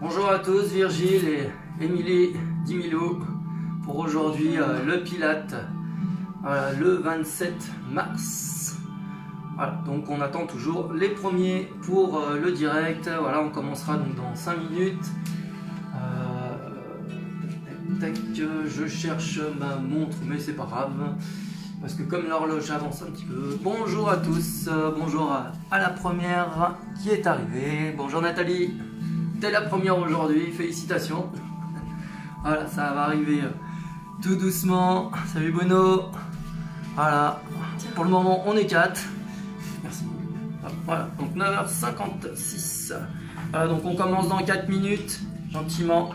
Bonjour à tous, Virgile et Émilie Dimilou pour aujourd'hui le Pilate, le 27 mars. Voilà, donc on attend toujours les premiers pour le direct. Voilà, on commencera donc dans 5 minutes. Tac, je cherche ma montre, mais c'est pas grave. Parce que comme l'horloge avance un petit peu. Bonjour à tous, bonjour à la première qui est arrivée. Bonjour Nathalie, t'es la première aujourd'hui, félicitations. Voilà, ça va arriver tout doucement. Salut Bono. Voilà, pour le moment on est 4. Merci. Voilà, donc 9h56. Voilà, donc on commence dans 4 minutes, gentiment.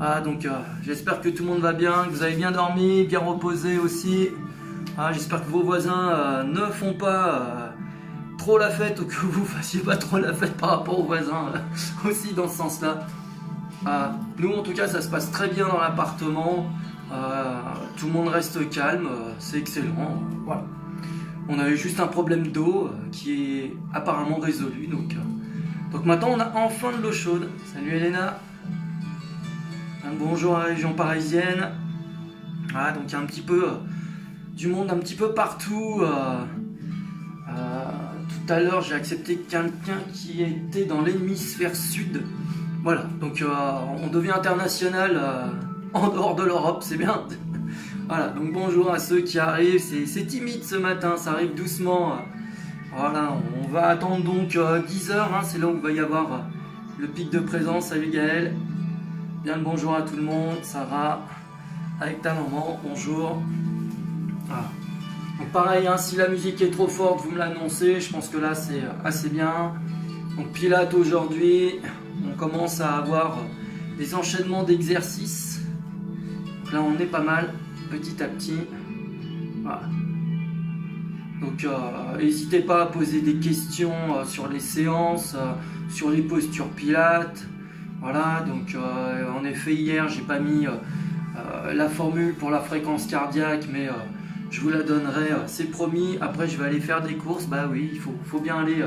Ah, donc j'espère que tout le monde va bien, que vous avez bien dormi, bien reposé aussi. J'espère que vos voisins ne font pas trop la fête ou que vous fassiez pas trop la fête par rapport aux voisins aussi dans ce sens-là. Nous en tout cas ça se passe très bien dans l'appartement, tout le monde reste calme, c'est excellent. Voilà. On avait juste un problème d'eau qui est apparemment résolu, donc maintenant on a enfin de l'eau chaude. Salut Elena. Bonjour à la région parisienne. Voilà, donc il y a un petit peu du monde un petit peu partout. Tout à l'heure j'ai accepté quelqu'un qui était dans l'hémisphère sud. Voilà, donc on devient international en dehors de l'Europe, c'est bien. Voilà, donc bonjour à ceux qui arrivent. C'est timide ce matin, ça arrive doucement. Voilà, on va attendre donc 10h, c'est là où il va y avoir le pic de présence. Salut Gaël. Bien le bonjour à tout le monde, Sarah, avec ta maman, bonjour. Donc pareil, si la musique est trop forte, vous me l'annoncez, je pense que là c'est assez bien. Donc Pilate aujourd'hui, on commence à avoir des enchaînements d'exercices. Donc là on est pas mal, petit à petit. Voilà. Donc n'hésitez pas à poser des questions sur les séances, sur les postures Pilate. Voilà, donc en effet hier j'ai pas mis la formule pour la fréquence cardiaque, mais je vous la donnerai, c'est promis. Après je vais aller faire des courses, bah oui, il faut bien aller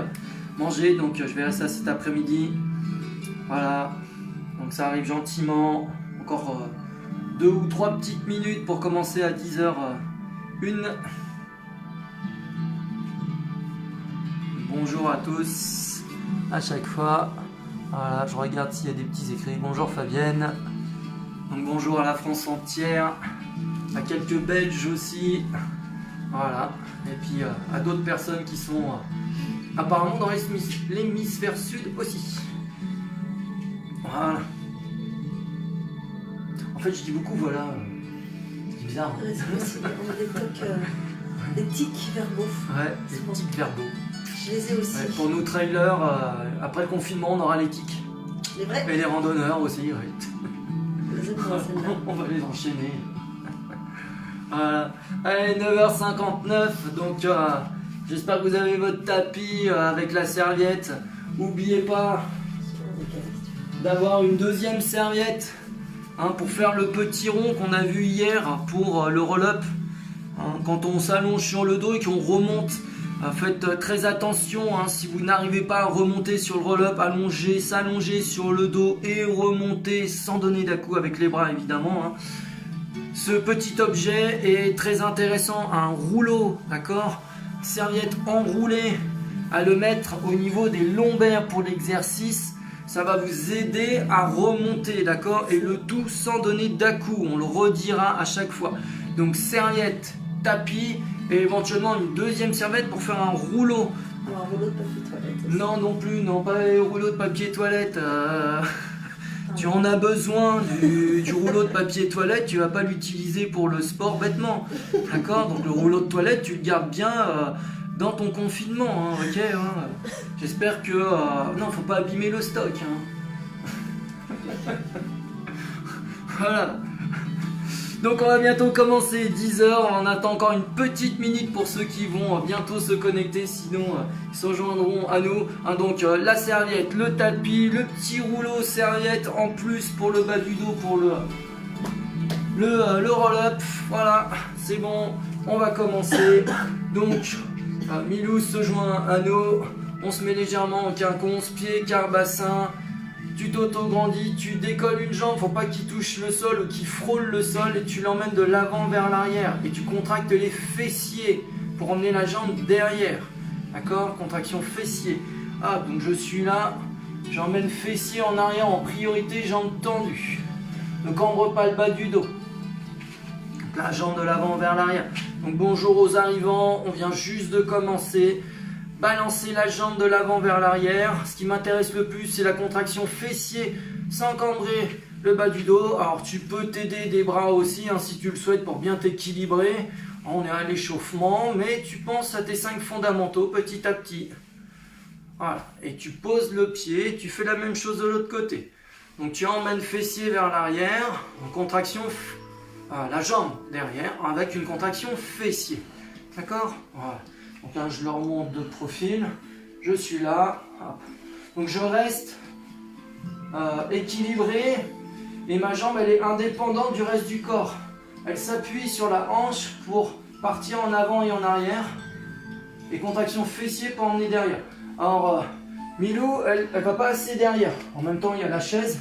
manger, donc je verrai ça cet après-midi. Voilà, donc ça arrive gentiment, encore 2 ou 3 petites minutes pour commencer à 10h01. Bonjour à tous, à chaque fois. Voilà, je regarde s'il y a des petits écrits. Bonjour Fabienne. Donc bonjour à la France entière, à quelques Belges aussi. Voilà, et puis à d'autres personnes qui sont apparemment dans l'hémisphère sud aussi. Voilà. En fait, je dis beaucoup voilà. C'est bizarre. Hein. C'est possible, on a des tocs, des tics verbaux. Ouais, des tics verbaux. Je les ai aussi. Ouais, pour nous trailers, après le confinement, on aura les tics. Les vrais. Et les randonneurs aussi, oui. On va les enchaîner. Voilà. Allez, 9h59, donc j'espère que vous avez votre tapis avec la serviette. N'oubliez pas d'avoir une deuxième serviette pour faire le petit rond qu'on a vu hier pour le roll-up. Quand on s'allonge sur le dos et qu'on remonte. Faites très attention, si vous n'arrivez pas à remonter sur le roll-up, allonger, s'allonger sur le dos et remonter sans donner d'à-coup avec les bras évidemment. Ce petit objet est très intéressant, un rouleau, d'accord, serviette enroulée, à le mettre au niveau des lombaires pour l'exercice, ça va vous aider à remonter, d'accord, et le tout sans donner d'à-coup, on le redira à chaque fois. Donc serviette, tapis, et éventuellement une deuxième serviette pour faire un rouleau. Ou un rouleau de papier toilette aussi. Non, non plus, non, pas les rouleaux de papier toilette. Tu en as besoin du rouleau de papier toilette, tu vas pas l'utiliser pour le sport bêtement. D'accord? Donc le rouleau de toilette, tu le gardes bien dans ton confinement, ok? J'espère que... non, faut pas abîmer le stock. Voilà. Donc on va bientôt commencer, 10h, on attend encore une petite minute pour ceux qui vont bientôt se connecter, sinon ils se rejoindront à nous. Donc la serviette, le tapis, le petit rouleau serviette en plus pour le bas du dos, pour le roll-up. Voilà, c'est bon, on va commencer. Donc Milou se joint à nous, on se met légèrement en quinconce, pied, quart bassin. tu t'auto-grandis, tu décolles une jambe, faut pas qu'il touche le sol ou qu'il frôle le sol et tu l'emmènes de l'avant vers l'arrière et tu contractes les fessiers pour emmener la jambe derrière. D'accord? Contraction fessier. Ah, donc je suis là, j'emmène fessier en arrière en priorité, jambe tendue. Ne cambre pas le bas du dos. Donc la jambe de l'avant vers l'arrière. Donc bonjour aux arrivants, on vient juste de commencer. Balancer la jambe de l'avant vers l'arrière. Ce qui m'intéresse le plus, c'est la contraction fessier sans cambrer le bas du dos. Alors tu peux t'aider des bras aussi, hein, si tu le souhaites, pour bien t'équilibrer. On est à l'échauffement, mais tu penses à tes 5 fondamentaux petit à petit. Voilà, et tu poses le pied, tu fais la même chose de l'autre côté. Donc tu emmènes fessier vers l'arrière, en contraction, la jambe derrière, avec une contraction fessier. D'accord? Voilà. Donc là, je le remonte de profil, je suis là. Hop. Donc je reste équilibré, et ma jambe, elle est indépendante du reste du corps. Elle s'appuie sur la hanche pour partir en avant et en arrière. Et contraction fessier pour emmener derrière. Alors, Milou, elle ne va pas assez derrière. En même temps, il y a la chaise.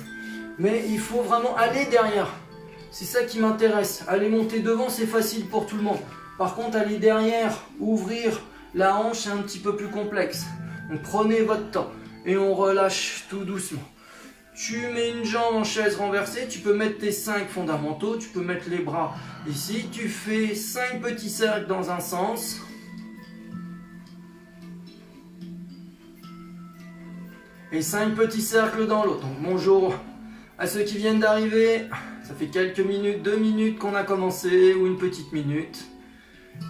Mais il faut vraiment aller derrière. C'est ça qui m'intéresse. Aller monter devant, c'est facile pour tout le monde. Par contre, aller derrière, ouvrir la hanche, c'est un petit peu plus complexe. Donc prenez votre temps. Et on relâche tout doucement. Tu mets une jambe en chaise renversée, tu peux mettre tes 5 fondamentaux, tu peux mettre les bras ici, tu fais 5 petits cercles dans un sens. Et 5 petits cercles dans l'autre. Donc bonjour à ceux qui viennent d'arriver, ça fait quelques minutes, 2 minutes qu'on a commencé, ou une petite minute.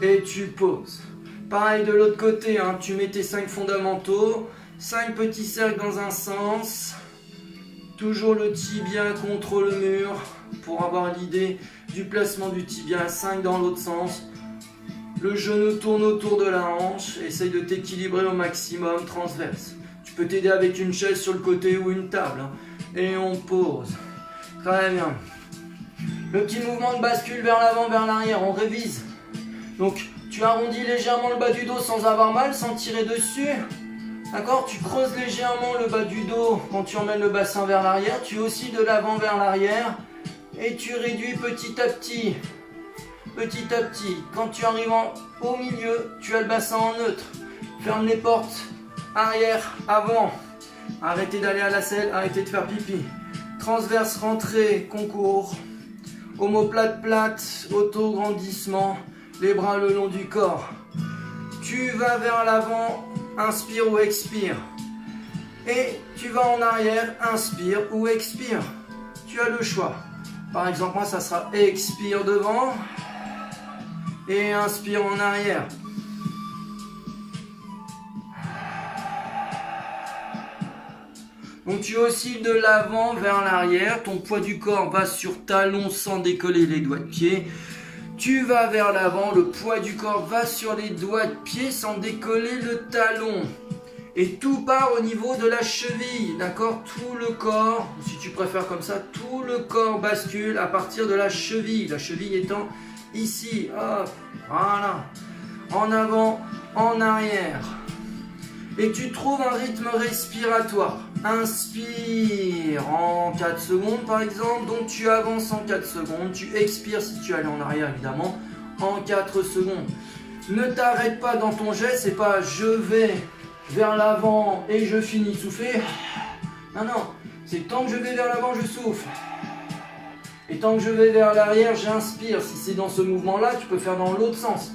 Et tu poses. Pareil de l'autre côté, hein, tu mets tes 5 fondamentaux, 5 petits cercles dans un sens. Toujours le tibia contre le mur pour avoir l'idée du placement du tibia, 5 dans l'autre sens. Le genou tourne autour de la hanche, essaye de t'équilibrer au maximum, transverse. Tu peux t'aider avec une chaise sur le côté ou une table. Hein. Et on pose. Très bien. Le petit mouvement de bascule vers l'avant, vers l'arrière, on révise. Donc tu arrondis légèrement le bas du dos sans avoir mal, sans tirer dessus. D'accord? Tu creuses légèrement le bas du dos quand tu emmènes le bassin vers l'arrière. Tu oscilles de l'avant vers l'arrière. Et tu réduis petit à petit. Petit à petit. Quand tu arrives au milieu, tu as le bassin en neutre. Ferme les portes. Arrière, avant. Arrêtez d'aller à la selle, arrêtez de faire pipi. Transverse, rentrée, concours. Omoplate, plate, auto-grandissement. Les bras le long du corps. Tu vas vers l'avant. Inspire ou expire. Et tu vas en arrière, inspire ou expire. Tu as le choix. Par exemple, moi, ça sera expire devant et inspire en arrière. Donc tu oscilles de l'avant vers l'arrière. Ton poids du corps va sur talon sans décoller les doigts de pied. Tu vas vers l'avant, le poids du corps va sur les doigts de pied sans décoller le talon. Et tout part au niveau de la cheville, d'accord? Tout le corps, si tu préfères comme ça, tout le corps bascule à partir de la cheville. La cheville étant ici, hop, voilà. En avant, en arrière. Et tu trouves un rythme respiratoire. Inspire en 4 secondes par exemple, donc tu avances en 4 secondes, tu expires si tu allais en arrière évidemment, en 4 secondes. Ne t'arrête pas dans ton geste, c'est pas je vais vers l'avant et je finis souffler. Non, non, c'est tant que je vais vers l'avant, je souffle. Et tant que je vais vers l'arrière, j'inspire. Si c'est dans ce mouvement-là, tu peux faire dans l'autre sens.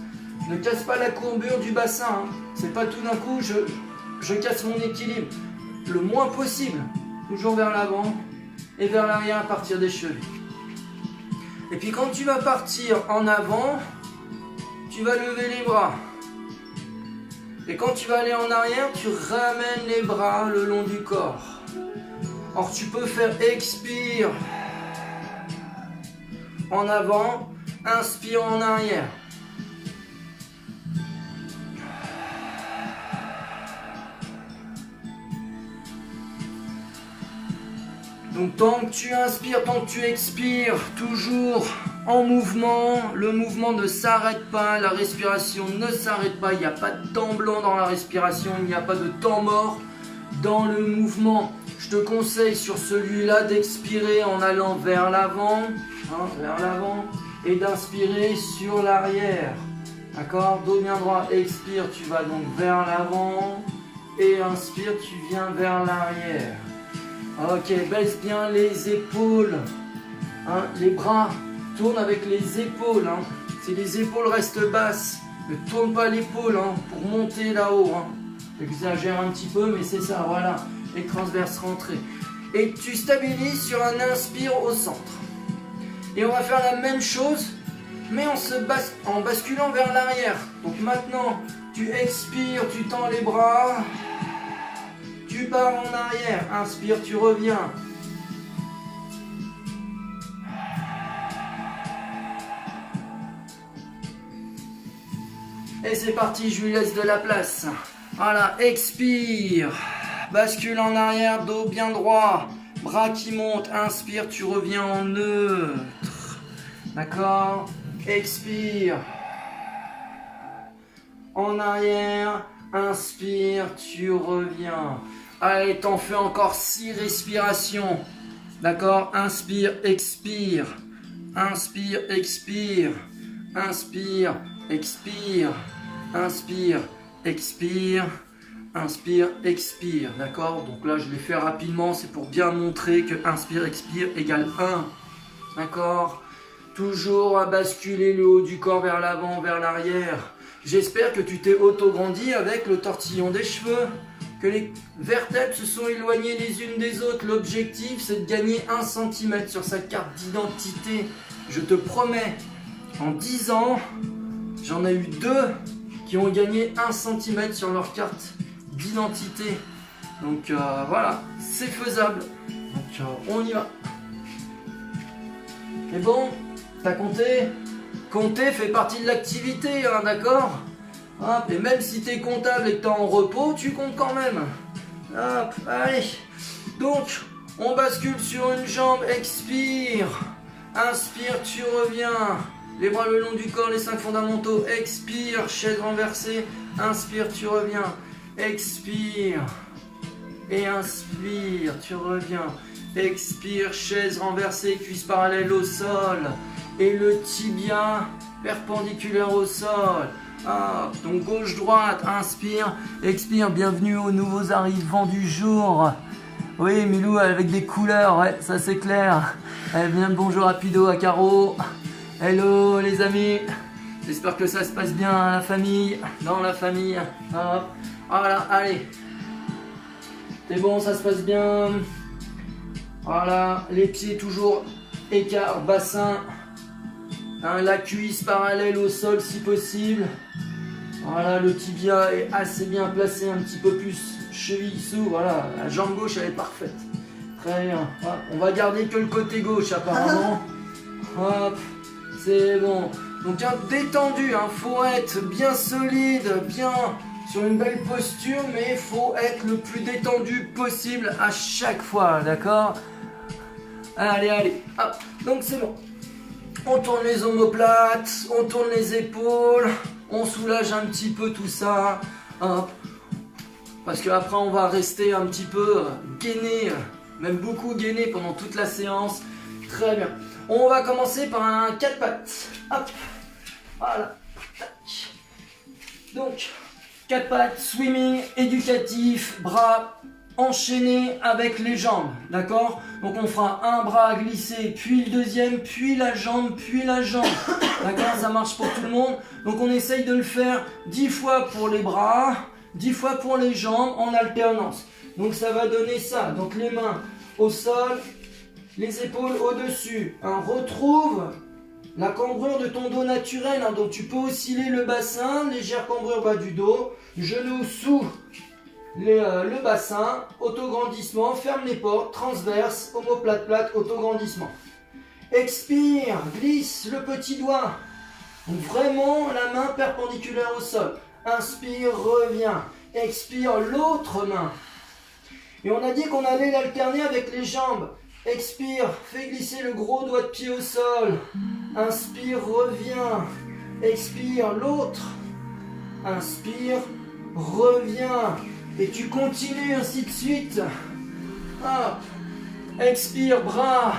Ne casse pas la courbure du bassin, hein. C'est pas tout d'un coup, je casse mon équilibre. Le moins possible, toujours vers l'avant et vers l'arrière à partir des chevilles. Et puis quand tu vas partir en avant, tu vas lever les bras. Et quand tu vas aller en arrière, tu ramènes les bras le long du corps. Alors tu peux faire expire en avant, inspire en arrière. Donc tant que tu inspires, tant que tu expires, toujours en mouvement, le mouvement ne s'arrête pas, la respiration ne s'arrête pas, il n'y a pas de temps blanc dans la respiration, il n'y a pas de temps mort. dans le mouvement. Je te conseille sur celui-là d'expirer en allant vers l'avant, et d'inspirer sur l'arrière. D'accord? Dos bien droit, expire, tu vas donc vers l'avant, et inspire, tu viens vers l'arrière. Ok, baisse bien les épaules, hein, les bras, tourne avec les épaules. Hein. Si les épaules restent basses, ne tourne pas l'épaule hein, pour monter là-haut. Hein. J'exagère un petit peu, mais c'est ça, voilà. Et transverse rentrée. Et tu stabilises sur un inspire au centre. Et on va faire la même chose, mais en basculant vers l'arrière. Donc maintenant, tu expires, tu tends les bras. Tu pars en arrière. Inspire, tu reviens. Et c'est parti, je lui laisse de la place. Voilà, expire. Bascule en arrière, dos bien droit. Bras qui montent. Inspire, tu reviens en neutre. D'accord? Expire. En arrière. Inspire, tu reviens. Allez, t'en fais encore 6 respirations. D'accord? Inspire, expire. Inspire, expire. Inspire, expire. Inspire, expire. Inspire, expire. D'accord? Donc là, je l'ai fait rapidement. C'est pour bien montrer que inspire, expire égale 1. D'accord? Toujours à basculer le haut du corps vers l'avant, vers l'arrière. J'espère que tu t'es auto-grandi avec le tortillon des cheveux, que les vertèbres se sont éloignées les unes des autres. L'objectif, c'est de gagner 1 cm sur sa carte d'identité. Je te promets, en 10 ans, j'en ai eu 2 qui ont gagné 1 cm sur leur carte d'identité. Donc voilà, c'est faisable. Donc on y va. C'est bon? T'as compté? Compter fait partie de l'activité, hein, d'accord? Hop, et même si tu es comptable et que tu es en repos, tu comptes quand même. Hop, allez. Donc, on bascule sur une jambe, expire. Inspire, tu reviens. Les bras le long du corps, les 5 fondamentaux. Expire, chaise renversée. Inspire, tu reviens. Expire. Et inspire, tu reviens. Expire, chaise renversée, cuisse parallèle au sol. Et le tibia perpendiculaire au sol. Ah, donc gauche-droite, inspire, expire, bienvenue aux nouveaux arrivants du jour. Oui, Milou avec des couleurs, ouais, ça c'est clair. Bien le bonjour à Pido, à Caro. Hello les amis. J'espère que ça se passe bien à la famille, dans la famille. Hop, voilà, allez. C'est bon, ça se passe bien. Voilà, les pieds toujours écart, bassin. Hein, la cuisse parallèle au sol si possible. Voilà, le tibia est assez bien placé, un petit peu plus cheville sous. Voilà, la jambe gauche elle est parfaite. Très bien. Hop, on va garder que le côté gauche apparemment. Hop, c'est bon. Donc hein, détendu, hein, faut être bien solide, bien sur une belle posture, mais il faut être le plus détendu possible à chaque fois, d'accord? Allez, allez. Hop, donc c'est bon. On tourne les omoplates, on tourne les épaules, on soulage un petit peu tout ça, hop. Parce qu'après on va rester un petit peu gainé, même beaucoup gainé pendant toute la séance. Très bien. On va commencer par un 4 pattes. Hop, voilà. Donc, 4 pattes, swimming, éducatif, bras enchaînés avec les jambes, d'accord? Donc on fera un bras glissé, puis le deuxième, puis la jambe, d'accord? Ça marche pour tout le monde. Donc on essaye de le faire 10 fois pour les bras, 10 fois pour les jambes en alternance. Donc ça va donner ça. Donc les mains au sol, les épaules au-dessus. Hein, retrouve la cambrure de ton dos naturel. Hein, donc tu peux osciller le bassin, légère cambrure bas du dos, genoux sous le bassin, autograndissement, ferme les portes, transverse, omoplate plate, autograndissement. Expire, glisse le petit doigt. Donc vraiment la main perpendiculaire au sol. Inspire, reviens. Expire l'autre main. Et on a dit qu'on allait l'alterner avec les jambes. Expire, fais glisser le gros doigt de pied au sol. Inspire, reviens. Expire l'autre. Inspire, reviens. Et tu continues ainsi de suite. Hop. Expire, bras.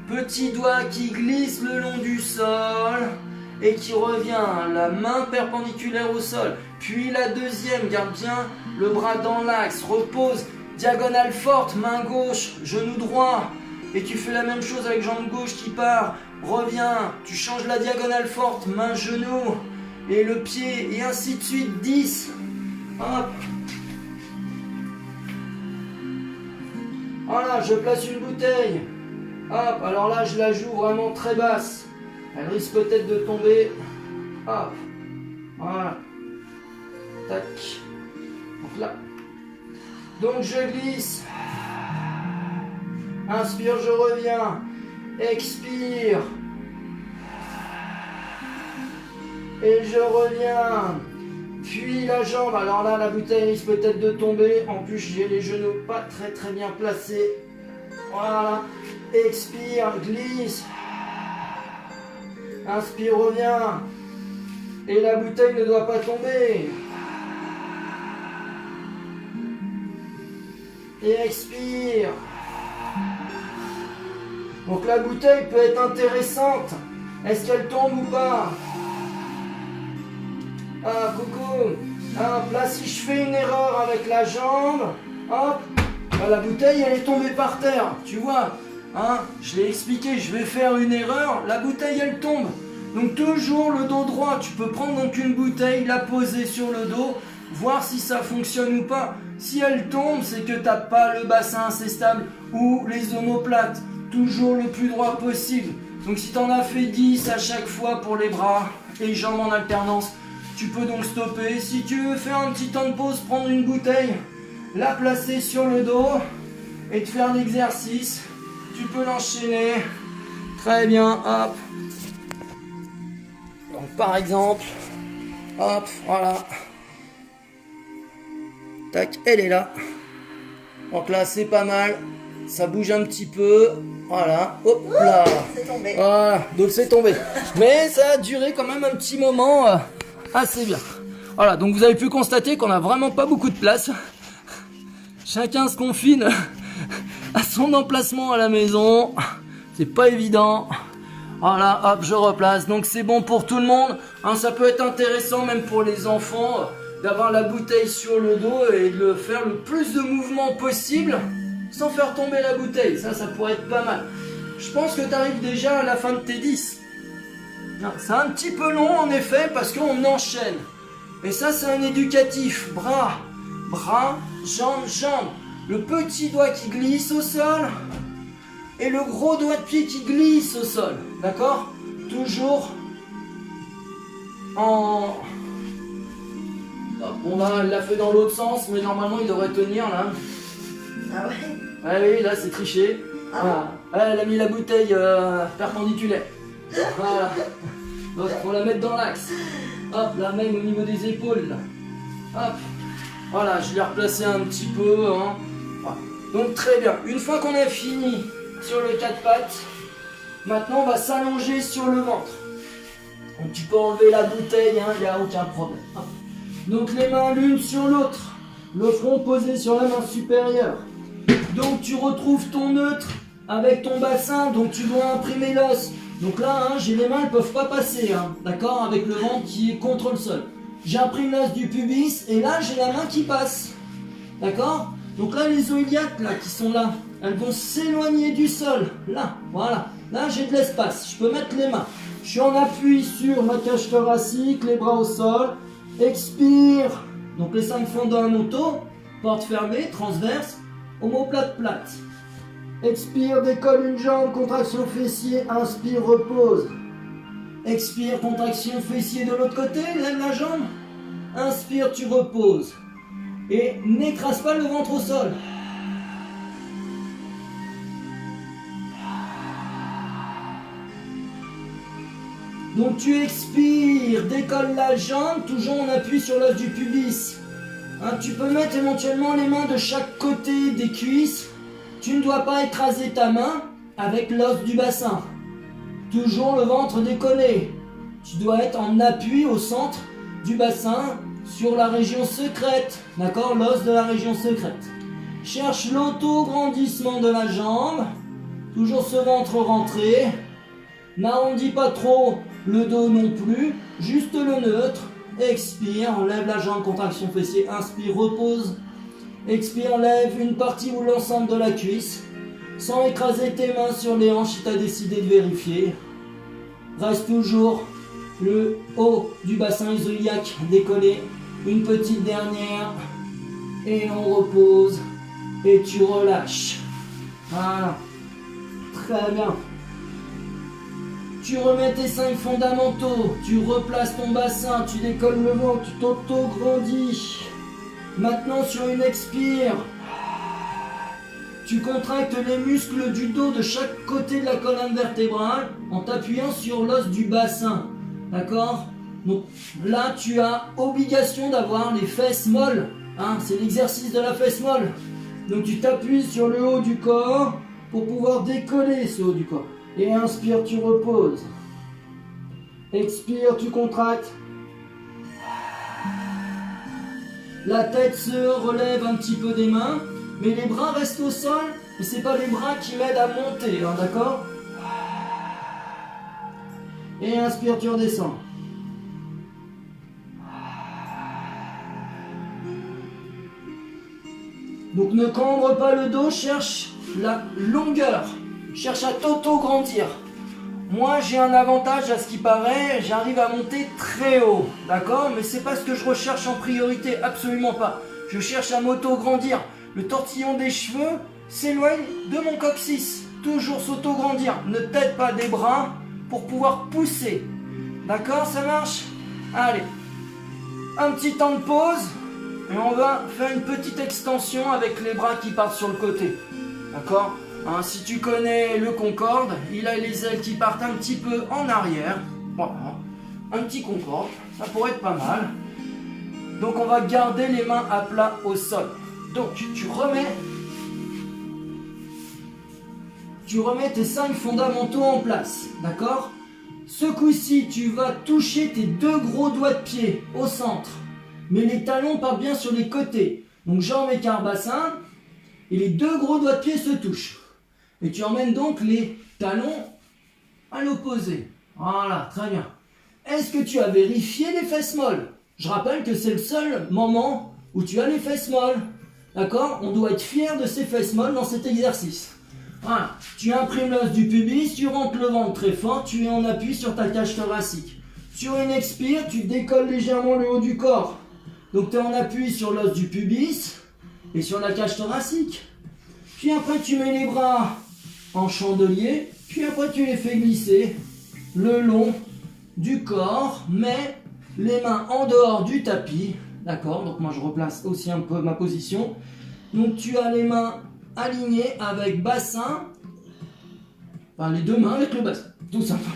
Petit doigt qui glisse le long du sol et qui revient, la main perpendiculaire au sol. Puis la deuxième, garde bien le bras dans l'axe, repose, diagonale forte, main gauche, genou droit. Et tu fais la même chose avec jambe gauche qui part, reviens, tu changes la diagonale forte, main, genou, et le pied, et ainsi de suite, 10. Hop. Voilà, je place une bouteille. Hop, alors là, je la joue vraiment très basse. Elle risque peut-être de tomber. Hop. Voilà. Tac. Donc là. Donc je glisse. Inspire, je reviens. Expire. Et je reviens. Puis la jambe. Alors là, la bouteille risque peut-être de tomber. En plus, j'ai les genoux pas très bien placés. Voilà. Expire, glisse. Inspire, reviens. Et la bouteille ne doit pas tomber. Et expire. Donc la bouteille peut être intéressante. Est-ce qu'elle tombe ou pas? Ah, coucou. Hop, là, si je fais une erreur avec la jambe, hop, bah, la bouteille, elle est tombée par terre. Tu vois, hein, je l'ai expliqué, je vais faire une erreur, la bouteille, elle tombe. Donc toujours le dos droit. Tu peux prendre donc une bouteille, la poser sur le dos, voir si ça fonctionne ou pas. Si elle tombe, c'est que tu n'as pas le bassin assez stable ou les omoplates. Toujours le plus droit possible. Donc si tu en as fait 10 à chaque fois pour les bras et les jambes en alternance, tu peux donc stopper. Si tu veux faire un petit temps de pause, prendre une bouteille, la placer sur le dos et te faire l'exercice. Tu peux l'enchaîner. Très bien, hop. Donc par exemple, hop, voilà. Tac, elle est là. Donc là, c'est pas mal. Ça bouge un petit peu. Voilà, hop là. C'est tombé. Voilà, donc c'est tombé. Mais ça a duré quand même un petit moment assez bien. Voilà, donc vous avez pu constater qu'on n'a vraiment pas beaucoup de place. Chacun se confine à son emplacement à la maison. C'est pas évident. Voilà, hop, je replace. Donc c'est bon pour tout le monde. Hein, ça peut être intéressant même pour les enfants d'avoir la bouteille sur le dos et de faire le plus de mouvements possible sans faire tomber la bouteille. Ça pourrait être pas mal. Je pense que tu arrives déjà à la fin de tes 10. C'est un petit peu long en effet parce qu'on enchaîne. Et ça, c'est un éducatif. Bras, bras, jambes, jambes. Le petit doigt qui glisse au sol et le gros doigt de pied qui glisse au sol. D'accord? Toujours en... Bon là, elle l'a fait dans l'autre sens, mais normalement il devrait tenir là. Ah ouais? Ah oui, là c'est triché. Ah. Voilà. Elle a mis la bouteille perpendiculaire. Voilà. Donc faut la mettre dans l'axe. Hop, là même au niveau des épaules. Là. Hop. Voilà, je l'ai replacé un petit peu. Hein. Voilà. Donc très bien. Une fois qu'on a fini sur le 4 pattes, maintenant on va s'allonger sur le ventre. Donc tu peux enlever la bouteille, il n'y a aucun problème. Hop. Donc les mains l'une sur l'autre. Le front posé sur la main supérieure. Donc tu retrouves ton neutre avec ton bassin, donc tu dois imprimer l'os. Donc là, hein, j'ai les mains, elles ne peuvent pas passer, hein, d'accord, avec le ventre qui est contre le sol. J'imprime l'os du pubis et là, j'ai la main qui passe, d'accord. Donc là, les os iliaques là, qui sont là, elles vont s'éloigner du sol, là, voilà. Là, j'ai de l'espace, je peux mettre les mains. Je suis en appui sur ma cage thoracique, les bras au sol. Expire, donc les 5 fondants moto, porte fermée, transverse, omoplate plate. Expire, décolle une jambe, contraction fessier, inspire, repose. Expire, contraction fessier de l'autre côté, lève la jambe. Inspire, tu reposes. Et n'écrase pas le ventre au sol. Donc tu expires, décolle la jambe, toujours on appuie sur l'os du pubis. Hein, tu peux mettre éventuellement les mains de chaque côté des cuisses. Tu ne dois pas écraser ta main avec l'os du bassin. Toujours le ventre décollé. Tu dois être en appui au centre du bassin sur la région secrète, d'accord, l'os de la région secrète. Cherche l'auto-grandissement de la jambe, toujours ce ventre rentré. N'arrondis pas trop le dos non plus, juste le neutre. Expire, enlève la jambe, contraction fessier, inspire, repose. Expire, lève une partie ou l'ensemble de la cuisse, sans écraser tes mains sur les hanches si tu as décidé de vérifier. Reste toujours le haut du bassin iliaque décollé. Une petite dernière. Et on repose. Et tu relâches. Voilà. Très bien. Tu remets tes 5 fondamentaux. Tu replaces ton bassin. Tu décolles le ventre. Tu t'auto-grandis. Maintenant sur une expire. Tu contractes les muscles du dos de chaque côté de la colonne vertébrale en t'appuyant sur l'os du bassin. D'accord? Donc là, tu as obligation d'avoir les fesses molles. Hein, c'est l'exercice de la fesse molle. Donc tu t'appuies sur le haut du corps pour pouvoir décoller ce haut du corps. Et inspire, tu reposes. Expire, tu contractes. La tête se relève un petit peu des mains. Mais les bras restent au sol, mais c'est pas les bras qui m'aident à monter, hein, d'accord? Et inspire, tu redescends. Donc ne cambre pas le dos, cherche la longueur, cherche à t'auto-grandir. Moi j'ai un avantage à ce qui paraît, j'arrive à monter très haut, d'accord? Mais c'est pas ce que je recherche en priorité, absolument pas. Je cherche à m'auto-grandir. Le tortillon des cheveux s'éloigne de mon coccyx. Toujours s'auto-grandir. Ne t'aide pas des bras pour pouvoir pousser. D'accord, ça marche? Allez. Un petit temps de pause. Et on va faire une petite extension avec les bras qui partent sur le côté. D'accord? Hein, si tu connais le Concorde, il a les ailes qui partent un petit peu en arrière. Voilà. Un petit Concorde. Ça pourrait être pas mal. Donc on va garder les mains à plat au sol. Donc, tu remets tes 5 fondamentaux en place, d'accord? Ce coup-ci, tu vas toucher tes 2 gros doigts de pied au centre, mais les talons partent bien sur les côtés. Donc, jambes, écart, bassin, et les 2 gros doigts de pied se touchent. Et tu emmènes donc les talons à l'opposé. Voilà, très bien. Est-ce que tu as vérifié les fesses molles? Je rappelle que c'est le seul moment où tu as les fesses molles. D'accord? On doit être fier de ces fesses molles dans cet exercice. Voilà. Tu imprimes l'os du pubis, tu rentres le ventre très fort, tu es en appui sur ta cage thoracique. Sur une expire, tu décolles légèrement le haut du corps. Donc tu es en appui sur l'os du pubis et sur la cage thoracique. Puis après tu mets les bras en chandelier, puis après tu les fais glisser le long du corps, mais les mains en dehors du tapis. D'accord, donc moi je replace aussi un peu ma position. Donc tu as les mains alignées avec bassin. Enfin les 2 mains avec le bassin, tout simplement.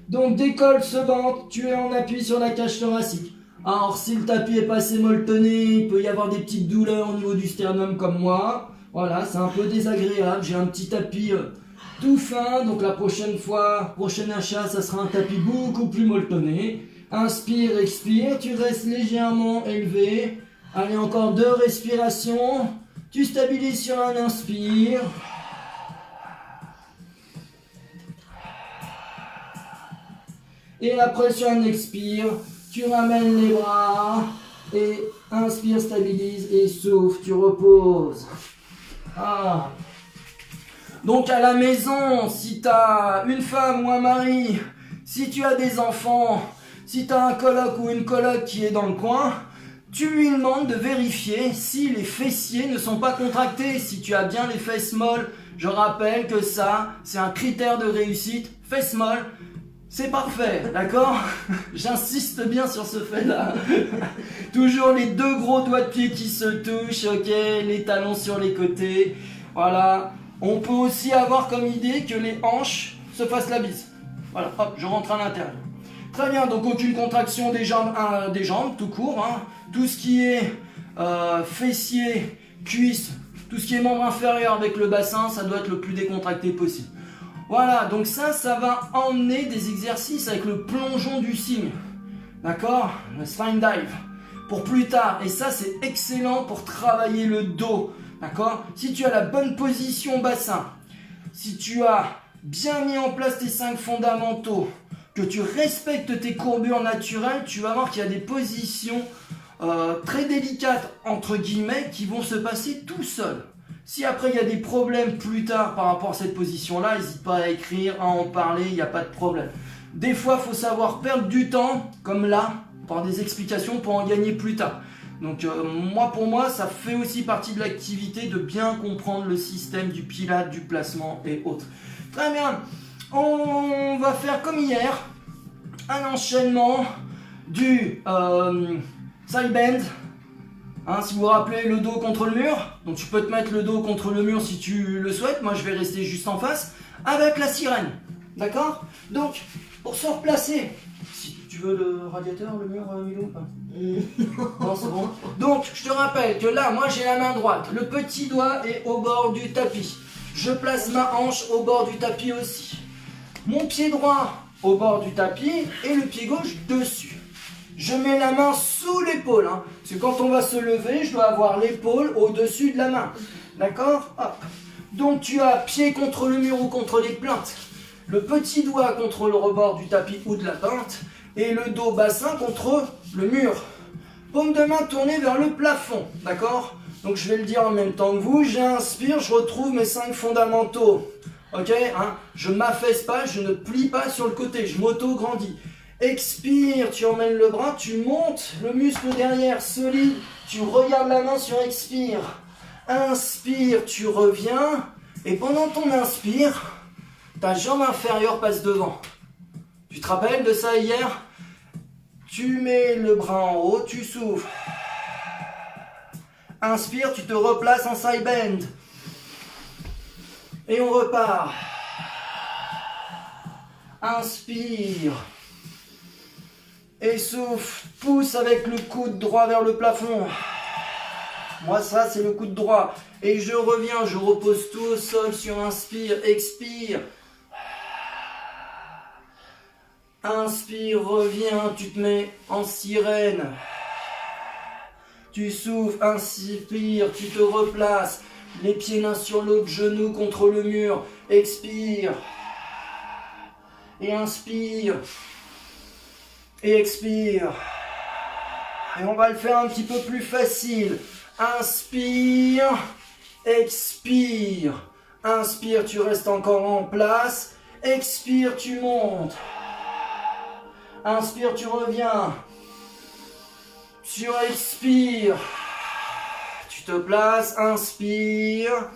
Donc décolle ce ventre, tu es en appui sur la cage thoracique. Alors si le tapis est pas assez molletonné, il peut y avoir des petites douleurs au niveau du sternum comme moi. Voilà, c'est un peu désagréable. J'ai un petit tapis tout fin, donc la prochaine fois, prochain achat, ça sera un tapis beaucoup plus molletonné. Inspire, expire, tu restes légèrement élevé. Allez, encore 2 respirations. Tu stabilises sur un inspire. Et après, sur un expire, tu ramènes les bras. Et inspire, stabilise et souffle, tu reposes. Ah. Donc à la maison, si tu as une femme ou un mari, si tu as des enfants, si tu as un coloc ou une coloc qui est dans le coin, tu lui demandes de vérifier si les fessiers ne sont pas contractés, si tu as bien les fesses molles. Je rappelle que ça, c'est un critère de réussite. Fesses molles, c'est parfait, d'accord? J'insiste bien sur ce fait-là. Toujours les 2 gros doigts de pied qui se touchent, ok? Les talons sur les côtés, voilà. On peut aussi avoir comme idée que les hanches se fassent la bise. Voilà, hop, je rentre à l'intérieur. Très bien, donc aucune contraction des jambes tout court. Hein. Tout ce qui est fessier, cuisse, tout ce qui est membre inférieur avec le bassin, ça doit être le plus décontracté possible. Voilà, donc ça va emmener des exercices avec le plongeon du cygne. D'accord? Le spine dive. pour plus tard. Et ça, c'est excellent pour travailler le dos. D'accord? Si tu as la bonne position bassin, si tu as bien mis en place tes 5 fondamentaux, que tu respectes tes courbures naturelles, tu vas voir qu'il y a des positions très délicates, entre guillemets, qui vont se passer tout seul. Si après il y a des problèmes plus tard par rapport à cette position-là, n'hésite pas à écrire, à en parler, il n'y a pas de problème. Des fois, il faut savoir perdre du temps, comme là, par des explications pour en gagner plus tard. Donc pour moi, ça fait aussi partie de l'activité de bien comprendre le système du pilate, du placement et autres. Très bien, on va faire comme hier, un enchaînement du side bend. Hein, si vous vous rappelez, le dos contre le mur, donc tu peux te mettre le dos contre le mur si tu le souhaites, moi je vais rester juste en face, avec la sirène, d'accord? Donc, pour se replacer, si tu veux le radiateur, le mur, Milo ou pas? Non, c'est bon. Donc, je te rappelle que là, moi j'ai la main droite, le petit doigt est au bord du tapis, je place ma hanche au bord du tapis aussi, mon pied droit au bord du tapis et le pied gauche dessus. Je mets la main sous l'épaule, hein, parce que quand on va se lever, je dois avoir l'épaule au-dessus de la main. D'accord? Hop. Donc tu as pied contre le mur ou contre les plinthes, le petit doigt contre le rebord du tapis ou de la plinthe, et le dos bassin contre le mur. Paume de main tournée vers le plafond, d'accord? Donc je vais le dire en même temps que vous, j'inspire, je retrouve mes 5 fondamentaux. Ok, hein? Je ne m'affaisse pas, je ne plie pas sur le côté, je m'auto-grandis. Expire, tu emmènes le bras, tu montes le muscle derrière, solide, tu regardes la main sur expire. Inspire, tu reviens, et pendant ton inspire, ta jambe inférieure passe devant. Tu te rappelles de ça hier? Tu mets le bras en haut, tu souffles. Inspire, tu te replaces en side bend. Et on repart. Inspire. Et souffle, pousse avec le coude droit vers le plafond. Moi ça c'est le coude droit. Et je reviens, je repose tout au sol sur inspire, expire. Inspire, reviens, tu te mets en sirène. Tu souffles, inspire, tu te replaces. Les pieds l'un sur l'autre, genoux contre le mur. Expire. Et inspire. Et expire. Et on va le faire un petit peu plus facile. Inspire. Expire. Inspire, tu restes encore en place. Expire, tu montes. Inspire, tu reviens. Sur expire. Tu te places, inspire.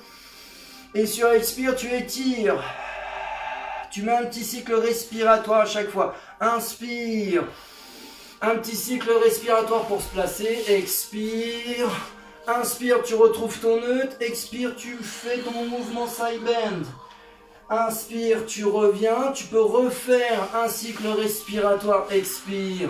Et sur expire, tu étires. Tu mets un petit cycle respiratoire à chaque fois. Inspire. Un petit cycle respiratoire pour se placer. Expire. Inspire, tu retrouves ton neutre. Expire, tu fais ton mouvement side bend. Inspire, tu reviens. Tu peux refaire un cycle respiratoire. Expire.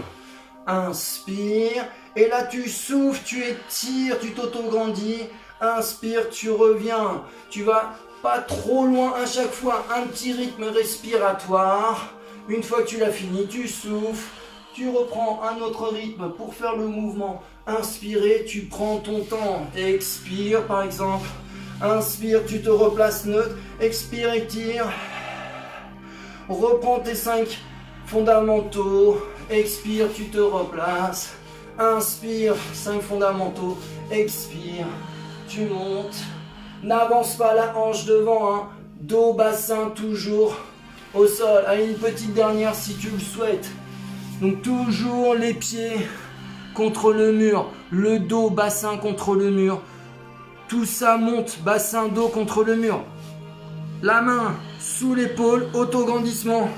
Inspire. Et là, tu souffles, tu étires, tu t'auto-grandis. Inspire, tu reviens. Tu vas pas trop loin à chaque fois. Un petit rythme respiratoire. Une fois que tu l'as fini, tu souffles. Tu reprends un autre rythme pour faire le mouvement. Inspire, tu prends ton temps. Expire, par exemple. Inspire, tu te replaces neutre. Expire, étire. Reprends tes 5 fondamentaux. Expire, tu te replaces. Inspire, 5 fondamentaux. Expire, tu montes. N'avance pas la hanche devant, hein. Dos, bassin, toujours au sol. Allez, une petite dernière si tu le souhaites. Donc toujours les pieds contre le mur. Le dos, bassin contre le mur. Tout ça monte, bassin, dos contre le mur. La main sous l'épaule, auto-grandissement.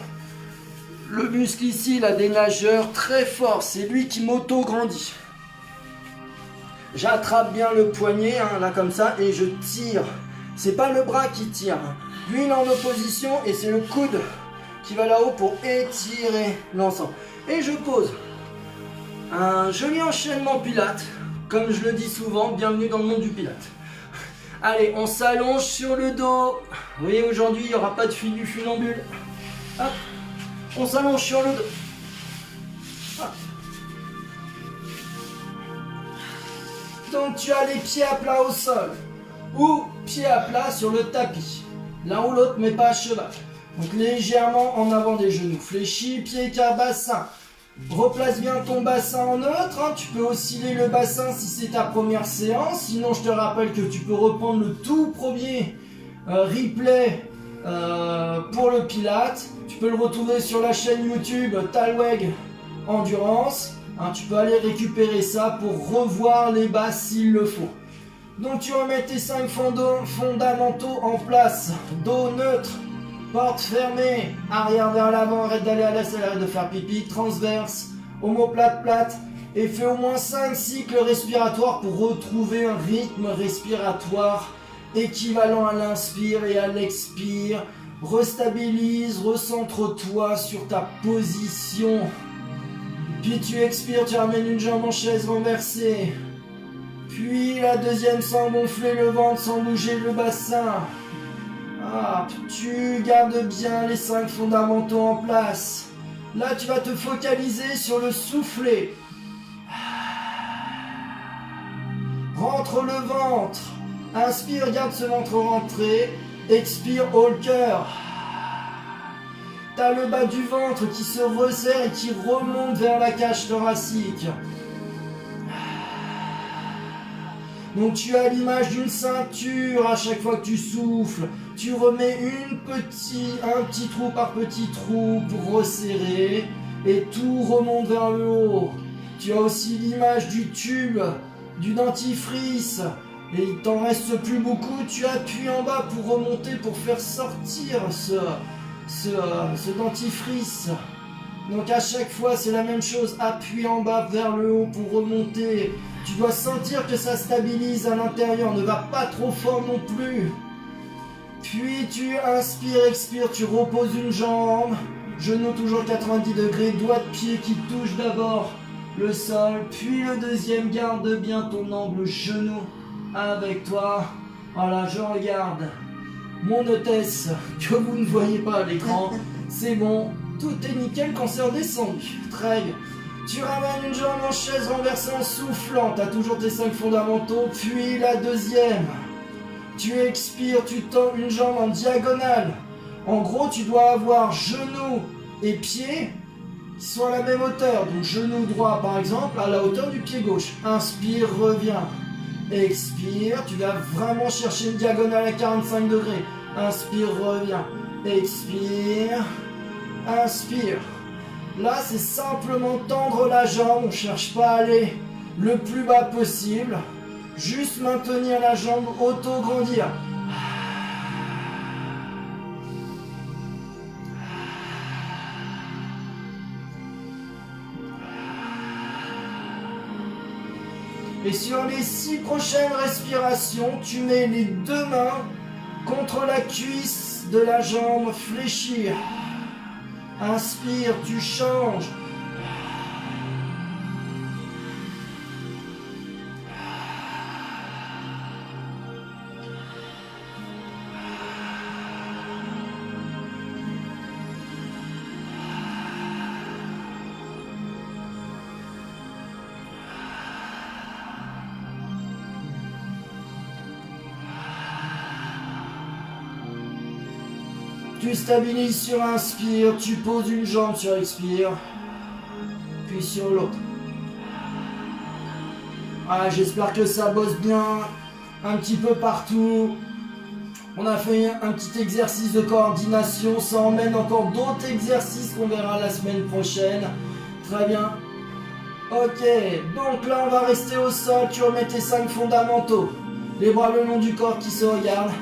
Le muscle ici, il a des nageurs très forts. C'est lui qui m'auto-grandit. J'attrape bien le poignet, hein, là comme ça, et je tire. C'est pas le bras qui tire. Hein. Lui, il est en opposition et c'est le coude qui va là-haut pour étirer l'ensemble. Et je pose un joli enchaînement pilate. Comme je le dis souvent, bienvenue dans le monde du pilate. Allez, on s'allonge sur le dos. Vous voyez, aujourd'hui, il n'y aura pas de fil du funambule. Hop. On s'allonge sur le dos. Hop. Donc tu as les pieds à plat au sol ou pieds à plat sur le tapis. L'un ou l'autre, mais pas à cheval. Donc légèrement en avant des genoux fléchis, pieds quart bassin. Replace bien ton bassin en neutre, hein. Tu peux osciller le bassin si c'est ta première séance. Sinon, je te rappelle que tu peux reprendre le tout premier replay pour le Pilate. Tu peux le retrouver sur la chaîne YouTube Talweg Endurance. Hein, tu peux aller récupérer ça pour revoir les bases s'il le faut. Donc tu remets tes 5 fondamentaux en place. Dos neutre, porte fermée, arrière vers l'avant, arrête d'aller à la salle, arrête de faire pipi, transverse, omoplate plate, et fais au moins 5 cycles respiratoires pour retrouver un rythme respiratoire équivalent à l'inspire et à l'expire. Restabilise, recentre-toi sur ta position. Puis tu expires, tu ramènes une jambe en chaise renversée. Puis la deuxième sans gonfler le ventre, sans bouger le bassin. Ah, tu gardes bien les 5 fondamentaux en place. Là, tu vas te focaliser sur le soufflet. Rentre le ventre. Inspire, garde ce ventre rentré. Expire, haut le cœur. T'as le bas du ventre qui se resserre et qui remonte vers la cage thoracique. Donc tu as l'image d'une ceinture à chaque fois que tu souffles. Tu remets un petit trou par petit trou pour resserrer et tout remonte vers le haut. Tu as aussi l'image du tube, du dentifrice. Et il t'en reste plus beaucoup. Tu appuies en bas pour remonter, pour faire sortir ce dentifrice. Donc à chaque fois c'est la même chose, appuie en bas vers le haut pour remonter. Tu dois sentir que ça stabilise à l'intérieur, ne va pas trop fort non plus. Puis tu inspires, expires, tu reposes une jambe, genou toujours 90 degrés, doigt de pied qui touche d'abord le sol, puis le deuxième, garde bien ton angle genou avec toi. Voilà, je regarde mon hôtesse que vous ne voyez pas à l'écran, c'est bon, tout est nickel quand c'est redescendu. Très bien. Tu ramènes une jambe en chaise renversée en soufflant, tu as toujours tes 5 fondamentaux, puis la deuxième. Tu expires, tu tends une jambe en diagonale. En gros, tu dois avoir genou et pied qui sont à la même hauteur. Donc genou droit par exemple à la hauteur du pied gauche. Inspire, reviens. Expire, tu vas vraiment chercher une diagonale à 45 degrés. Inspire, reviens. Expire. Inspire. Là, c'est simplement tendre la jambe. On ne cherche pas à aller le plus bas possible. Juste maintenir la jambe, auto-grandir. Et sur les 6 prochaines respirations, tu mets les 2 mains contre la cuisse de la jambe fléchie. Inspire, tu changes. Tu stabilises sur inspire, tu poses une jambe sur expire, puis sur l'autre. Voilà, j'espère que ça bosse bien, un petit peu partout. On a fait un petit exercice de coordination, ça emmène encore d'autres exercices qu'on verra la semaine prochaine. Très bien. Ok, donc là on va rester au sol, tu remets tes 5 fondamentaux. Les bras le long du corps qui se regardent.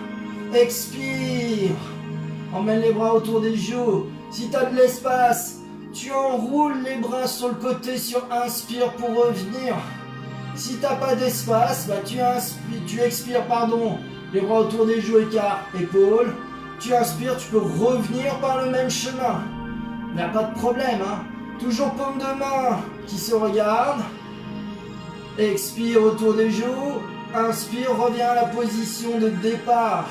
Expire. Emmène les bras autour des joues. Si tu as de l'espace, tu enroules les bras sur le côté sur inspire pour revenir. Si tu n'as pas d'espace, bah tu expires, les bras autour des joues, écart, épaules. Tu inspires, tu peux revenir par le même chemin. Il n'y a pas de problème, hein. Toujours paume de main qui se regarde. Expire autour des joues. Inspire, reviens à la position de départ.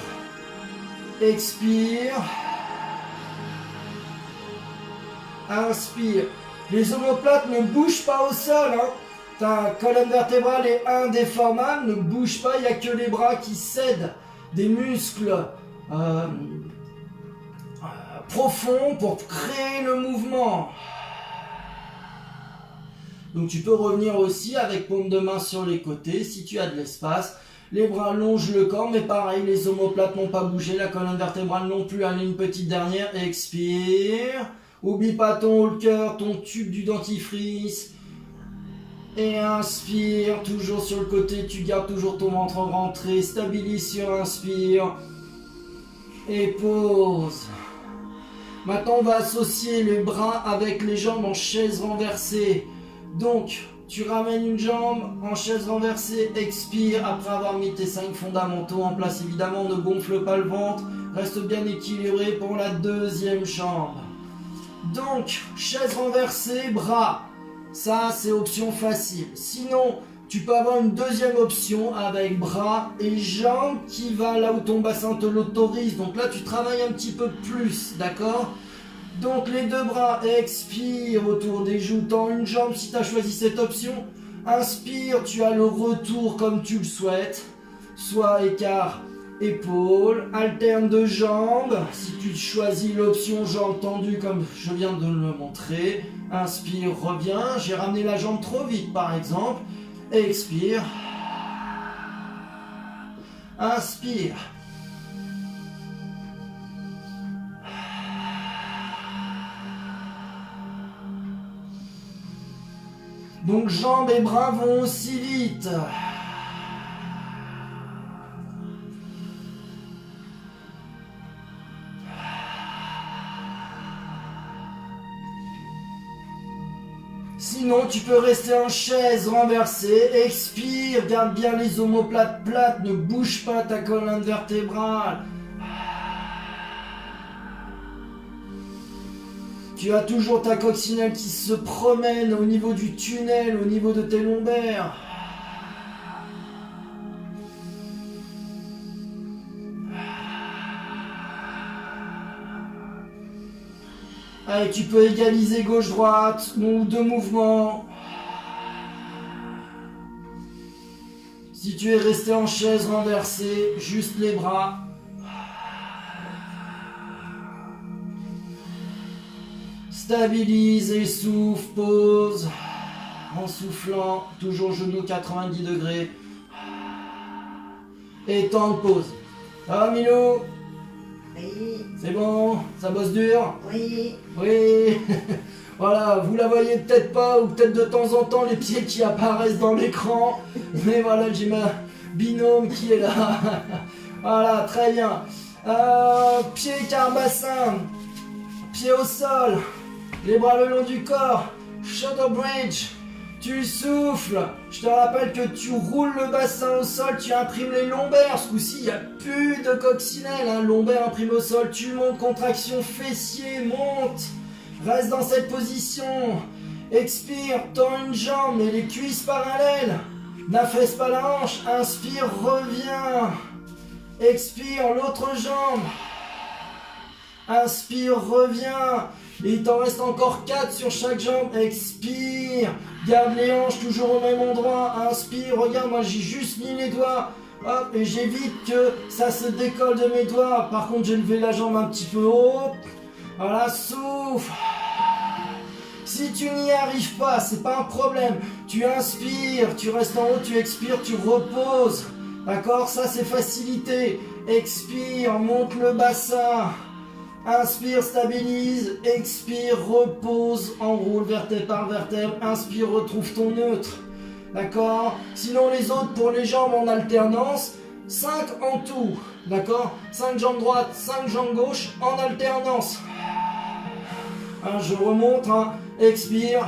Expire. Inspire. Les omoplates ne bougent pas au sol, hein. Ta colonne vertébrale est indéformable, ne bouge pas, il n'y a que les bras qui cèdent des muscles profonds pour créer le mouvement. Donc tu peux revenir aussi avec paume de main sur les côtés si tu as de l'espace. Les bras longent le corps, mais pareil, les omoplates n'ont pas bougé, la colonne vertébrale non plus. Allez, une petite dernière, expire. Oublie pas ton haut le cœur, ton tube du dentifrice. Et inspire, toujours sur le côté, tu gardes toujours ton ventre rentré, stabilise sur inspire. Et pause. Maintenant, on va associer les bras avec les jambes en chaise renversée. Donc, tu ramènes une jambe en chaise renversée, expire après avoir mis tes 5 fondamentaux en place. Évidemment, ne gonfle pas le ventre, reste bien équilibré pour la deuxième jambe. Donc, chaise renversée, bras. Ça, c'est option facile. Sinon, tu peux avoir une deuxième option avec bras et jambes qui va là où ton bassin te l'autorise. Donc là, tu travailles un petit peu plus, d'accord ? Donc les deux bras, expire autour des joues, tends une jambe si tu as choisi cette option. Inspire, tu as le retour comme tu le souhaites. Soit écart, épaule, alterne de jambes. Si tu choisis l'option jambes tendues comme je viens de le montrer. Inspire, reviens. J'ai ramené la jambe trop vite par exemple. Expire. Inspire. Donc jambes et bras vont aussi vite. Sinon, tu peux rester en chaise renversée. Expire, garde bien les omoplates plates, ne bouge pas ta colonne vertébrale. Tu as toujours ta coccinelle qui se promène au niveau du tunnel, au niveau de tes lombaires. Allez, tu peux égaliser gauche-droite, ou deux mouvements. Si tu es resté en chaise renversée, juste les bras. Stabilise et souffle, pause. En soufflant, toujours genou 90 degrés. Et temps de pause. Ça va Milo? Oui, C'est bon? Ça bosse dur? oui. Oui. Voilà, vous la voyez peut-être pas, ou peut-être de temps en temps les pieds qui apparaissent dans l'écran. Mais voilà, j'ai ma binôme qui est là. Voilà, très bien. Pied carbassin. Pied au sol. Les bras le long du corps. Shoulder bridge. Tu souffles. Je te rappelle que tu roules le bassin au sol, tu imprimes les lombaires. Ce coup-ci, il n'y a plus de coccinelle. Hein. Lombaire imprime au sol. Tu montes, contraction fessier, monte. Reste dans cette position. Expire, tends une jambe et les cuisses parallèles. N'affaisse pas la hanche. Inspire, reviens. Expire, l'autre jambe. Inspire, reviens. Et il t'en reste encore 4 sur chaque jambe. Expire. Garde les hanches toujours au même endroit. Inspire. Regarde, moi j'ai juste mis les doigts. Hop, et j'évite que ça se décolle de mes doigts. Par contre, j'ai levé la jambe un petit peu haut. Voilà, souffle. Si tu n'y arrives pas, c'est pas un problème. Tu inspires, tu restes en haut, tu expires, tu reposes. D'accord? Ça, c'est facilité. Expire, monte le bassin. Inspire, stabilise, expire, repose, enroule vertèbre par vertèbre, inspire, retrouve ton neutre. D'accord? Sinon les autres, pour les jambes en alternance, 5 en tout. D'accord? 5 jambes droites, 5 jambes gauches en alternance. Hein, je remonte, hein, expire.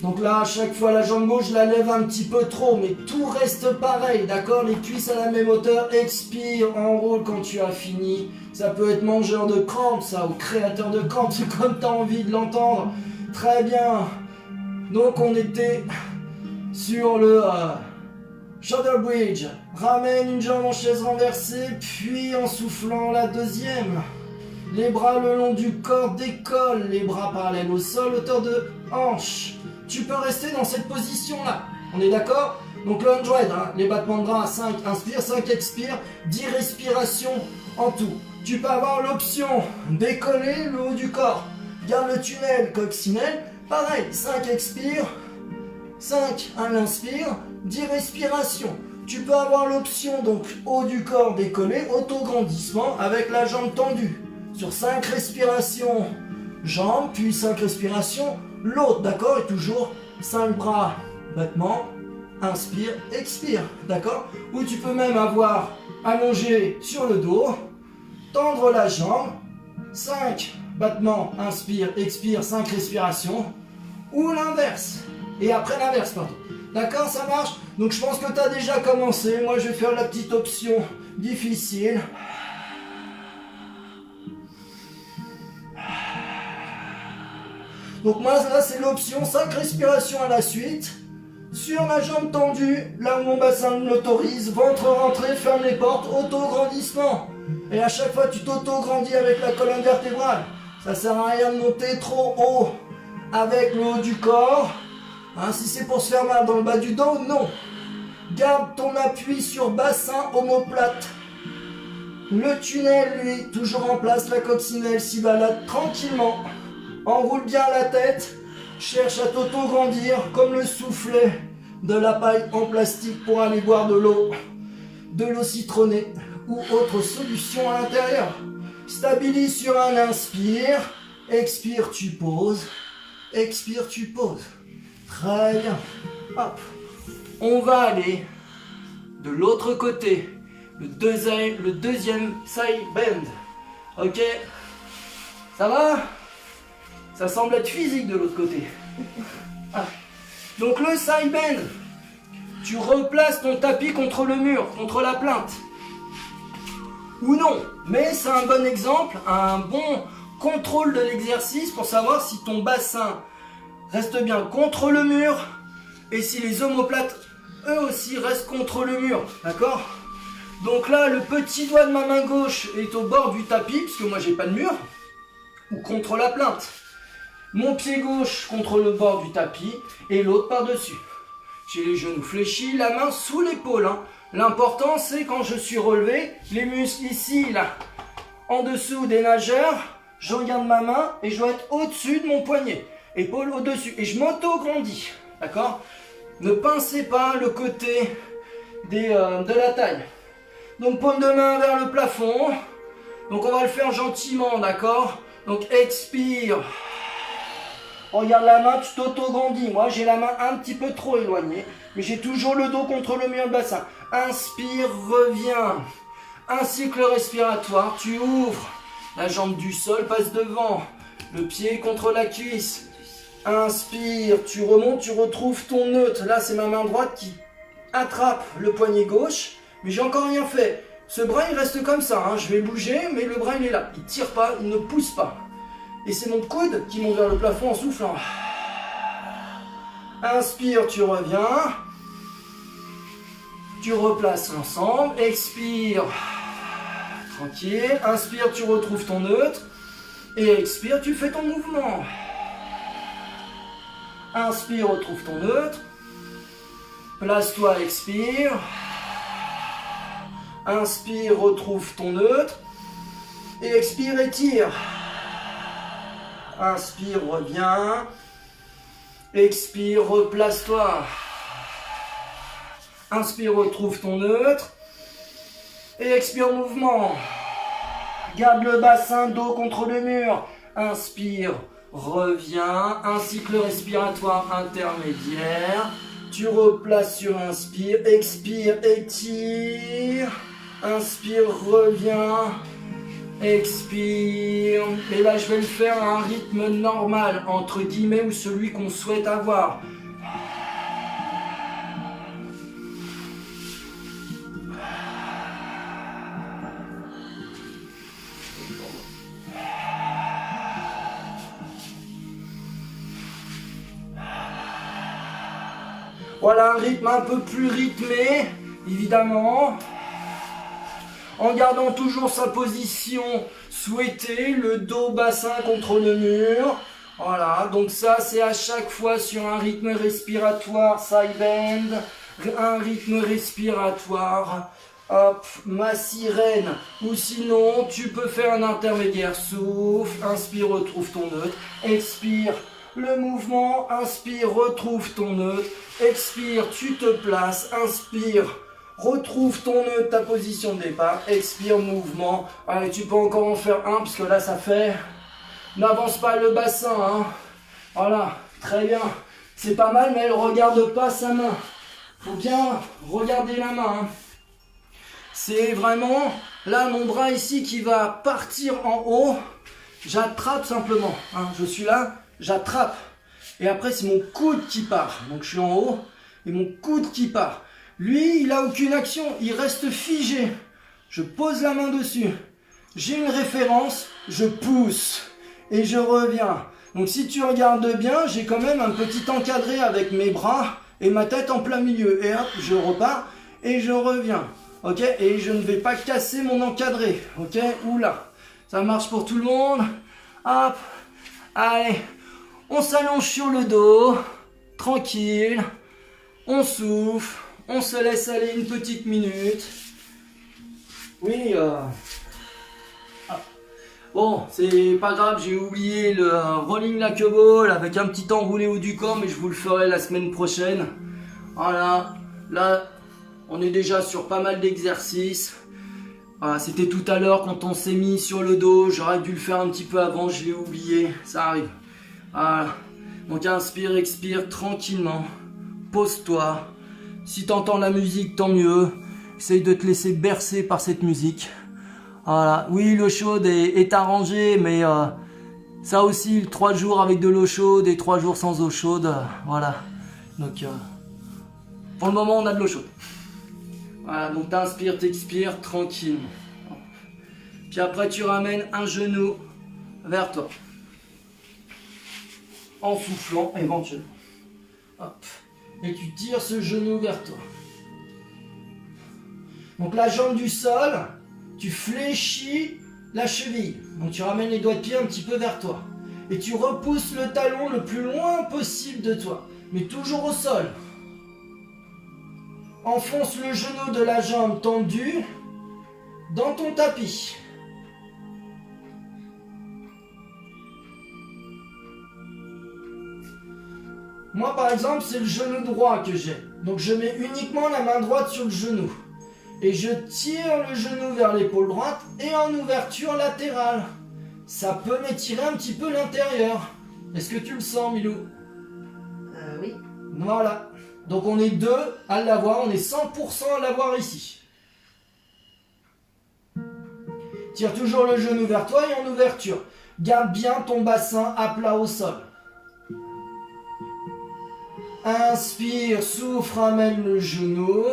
Donc là, à chaque fois, la jambe gauche, je la lève un petit peu trop, mais tout reste pareil, d'accord? Les cuisses à la même hauteur, expire, enroule quand tu as fini. Ça peut être mangeur de crampes, ça, ou créateur de crampes, c'est comme tu as envie de l'entendre. Très bien. Donc on était sur le shoulder bridge. Ramène une jambe en chaise renversée, puis en soufflant la deuxième. Les bras le long du corps décollent, les bras parallèles au sol, hauteur de hanche. Tu peux rester dans cette position-là. On est d'accord? Donc le 100, hein, les battements de bras, 5 inspire, 5 expire, 10 respirations en tout. Tu peux avoir l'option décoller le haut du corps. Garde le tunnel coccinelle, pareil, 5 expire, 5 à l'inspire, 10 respirations. Tu peux avoir l'option donc haut du corps décollé, autograndissement avec la jambe tendue. Sur 5 respirations, jambe, puis 5 respirations, l'autre, d'accord? Et toujours 5 bras, battement, inspire, expire, d'accord? Ou tu peux même avoir allongé sur le dos, tendre la jambe, 5 battements, inspire, expire, 5 respirations, ou l'inverse. Et après l'inverse, pardon. D'accord, ça marche? Donc je pense que tu as déjà commencé. Moi, je vais faire la petite option difficile. Donc moi, là, c'est l'option 5 respirations à la suite. Sur la jambe tendue, là où mon bassin l'autorise, ventre rentré, ferme les portes, auto-grandissement. Et à chaque fois, tu t'auto-grandis avec la colonne vertébrale. Ça sert à rien de monter trop haut avec le haut du corps. Hein, si c'est pour se faire mal dans le bas du dos, non. Garde ton appui sur bassin omoplate. Le tunnel, lui, toujours en place. La coccinelle s'y balade tranquillement. Enroule bien la tête. Cherche à t'auto-grandir comme le soufflet de la paille en plastique pour aller boire de l'eau citronnée ou autre solution à l'intérieur. Stabilise sur un inspire. Expire, tu poses. Expire, tu poses. Très bien. Hop. On va aller de l'autre côté. Le deuxième side bend. Ok? Ça va? Ça semble être physique de l'autre côté. Ah. Donc le side bend. Tu replaces ton tapis contre le mur, contre la plinthe. Ou non. Mais c'est un bon exemple, un bon contrôle de l'exercice pour savoir si ton bassin reste bien contre le mur et si les omoplates eux aussi restent contre le mur, d'accord? Donc là, le petit doigt de ma main gauche est au bord du tapis, puisque moi j'ai pas de mur, ou contre la plinthe. Mon pied gauche contre le bord du tapis et l'autre par-dessus. J'ai les genoux fléchis, la main sous l'épaule. Hein. L'important c'est quand je suis relevé, les muscles ici, là, en dessous des nageurs, je regarde ma main et je dois être au-dessus de mon poignet. Épaule au-dessus. Et je m'auto-grandis. D'accord? Ne pincez pas le côté de la taille. Donc paume de main vers le plafond. Donc on va le faire gentiment, d'accord? Donc expire. Regarde la main, tu t'auto-grandis. Moi j'ai la main un petit peu trop éloignée. Mais j'ai toujours le dos contre le mur de bassin. Inspire, reviens. Un cycle respiratoire, tu ouvres. La jambe du sol passe devant. Le pied contre la cuisse. Inspire, tu remontes, tu retrouves ton neutre. Là, c'est ma main droite qui attrape le poignet gauche. Mais j'ai encore rien fait. Ce bras, il reste comme ça. Hein. Je vais bouger, mais le bras, il est là. Il ne tire pas, il ne pousse pas. Et c'est mon coude qui monte vers le plafond en soufflant. Inspire, tu reviens. Tu replaces l'ensemble. Expire. Tranquille. Inspire, tu retrouves ton neutre. Et expire, tu fais ton mouvement. Inspire, retrouve ton neutre. Place-toi, expire. Inspire, retrouve ton neutre. Et expire, étire. Inspire, reviens. Expire, replace-toi. Inspire, retrouve ton neutre. Et expire, mouvement. Garde le bassin, dos contre le mur. Inspire, reviens. Un cycle respiratoire intermédiaire. Tu replaces sur inspire. Expire, étire. Inspire, reviens. Expire. Et là, je vais le faire à un rythme normal, entre guillemets, ou celui qu'on souhaite avoir. Voilà un rythme un peu plus rythmé, évidemment, en gardant toujours sa position souhaité, le dos bassin contre le mur. Voilà, donc ça c'est à chaque fois sur un rythme respiratoire, side bend, un rythme respiratoire. Hop, ma sirène, ou sinon tu peux faire un intermédiaire, souffle, inspire, retrouve ton neutre, expire, le mouvement, inspire, retrouve ton neutre, expire, tu te places, inspire, retrouve ton neutre, ta position de départ, expire, mouvement, allez tu peux encore en faire un, parce que là ça fait, n'avance pas le bassin, hein. Voilà, très bien, c'est pas mal, mais elle regarde pas sa main, faut bien regarder la main, hein. C'est vraiment, là, mon bras ici qui va partir en haut. J'attrape simplement. Hein, je suis là, j'attrape. Et après, c'est mon coude qui part. Donc, je suis en haut et mon coude qui part. Lui, il n'a aucune action. Il reste figé. Je pose la main dessus. J'ai une référence. Je pousse. Et je reviens. Donc, si tu regardes bien, j'ai quand même un petit encadré avec mes bras et ma tête en plein milieu. Et hop, je repars et je reviens. Ok, et je ne vais pas casser mon encadré. Ok, oula, ça marche pour tout le monde. Hop, allez, on s'allonge sur le dos, tranquille. On souffle, on se laisse aller une petite minute. Oui, bon, c'est pas grave, j'ai oublié le rolling like a ball avec un petit enroulé haut du corps, mais je vous le ferai la semaine prochaine. Voilà, là... On est déjà sur pas mal d'exercices. Voilà, c'était tout à l'heure quand on s'est mis sur le dos. J'aurais dû le faire un petit peu avant, je l'ai oublié. Ça arrive. Voilà. Donc inspire, expire tranquillement. Pose-toi. Si tu entends la musique, tant mieux. Essaye de te laisser bercer par cette musique. Voilà. Oui, l'eau chaude est arrangée, mais ça aussi, 3 jours avec de l'eau chaude et 3 jours sans eau chaude. Voilà. Donc, pour le moment, on a de l'eau chaude. Voilà, donc t'inspires, t'expires, tranquillement. Puis après, tu ramènes un genou vers toi. En soufflant, éventuellement. Hop. Et tu tires ce genou vers toi. Donc la jambe du sol, tu fléchis la cheville. Donc tu ramènes les doigts de pied un petit peu vers toi. Et tu repousses le talon le plus loin possible de toi. Mais toujours au sol. Enfonce le genou de la jambe tendue dans ton tapis. Moi par exemple c'est le genou droit que j'ai. Donc je mets uniquement la main droite sur le genou. Et je tire le genou vers l'épaule droite et en ouverture latérale. Ça peut m'étirer un petit peu l'intérieur. Est-ce que tu le sens, Milou? Oui. Voilà. Donc on est 2 à l'avoir, on est 100% à l'avoir ici. Tire toujours le genou vers toi et en ouverture. Garde bien ton bassin à plat au sol. Inspire, souffle, ramène le genou.